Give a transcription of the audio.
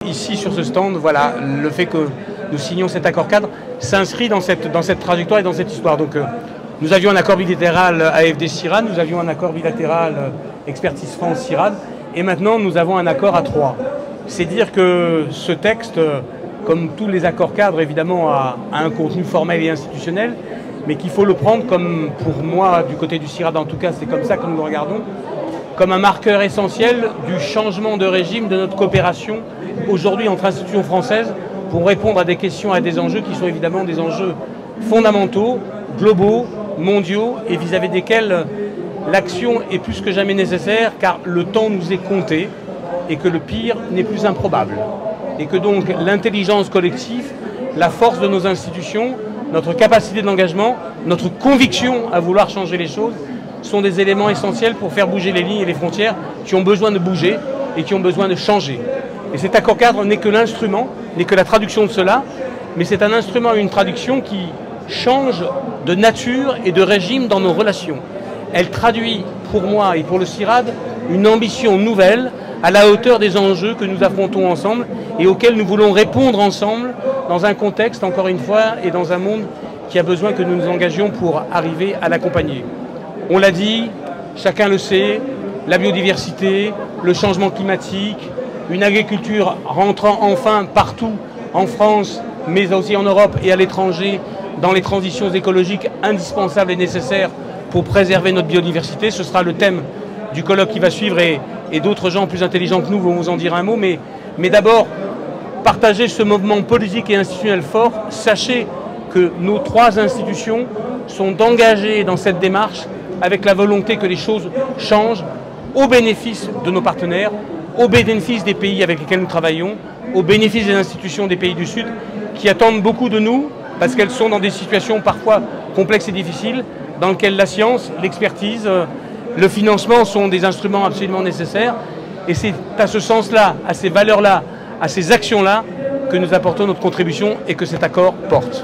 ici sur ce stand, voilà, le fait que nous signions cet accord cadre s'inscrit dans cette trajectoire et dans cette histoire. Donc nous avions un accord bilatéral AFD-CIRAD, nous avions un accord bilatéral Expertise France-CIRAD, et maintenant nous avons un accord à 3. C'est dire que ce texte, comme tous les accords cadres, évidemment, a un contenu formel et institutionnel, mais qu'il faut le prendre comme, pour moi, du côté du CIRAD en tout cas, c'est comme ça que nous le regardons, comme un marqueur essentiel du changement de régime de notre coopération aujourd'hui entre institutions françaises pour répondre à des questions, à des enjeux qui sont évidemment des enjeux fondamentaux, globaux, mondiaux et vis-à-vis desquels l'action est plus que jamais nécessaire car le temps nous est compté et que le pire n'est plus improbable. Et que donc l'intelligence collective, la force de nos institutions, notre capacité d'engagement, notre conviction à vouloir changer les choses sont des éléments essentiels pour faire bouger les lignes et les frontières qui ont besoin de bouger et qui ont besoin de changer. Et cet accord cadre n'est que l'instrument, n'est que la traduction de cela, mais c'est un instrument et une traduction qui change de nature et de régime dans nos relations. Elle traduit pour moi et pour le CIRAD une ambition nouvelle à la hauteur des enjeux que nous affrontons ensemble et auxquels nous voulons répondre ensemble dans un contexte, encore une fois, et dans un monde qui a besoin que nous nous engagions pour arriver à l'accompagner. On l'a dit, chacun le sait, la biodiversité, le changement climatique, une agriculture rentrant enfin partout en France, mais aussi en Europe et à l'étranger, dans les transitions écologiques indispensables et nécessaires pour préserver notre biodiversité. Ce sera le thème du colloque qui va suivre et d'autres gens plus intelligents que nous vont vous en dire un mot. Mais d'abord, partagez ce mouvement politique et institutionnel fort. Sachez que nos 3 institutions sont engagées dans cette démarche avec la volonté que les choses changent au bénéfice de nos partenaires, au bénéfice des pays avec lesquels nous travaillons, au bénéfice des institutions des pays du Sud qui attendent beaucoup de nous parce qu'elles sont dans des situations parfois complexes et difficiles dans lesquelles la science, l'expertise, le financement sont des instruments absolument nécessaires. Et c'est à ce sens-là, à ces valeurs-là, à ces actions-là que nous apportons notre contribution et que cet accord porte.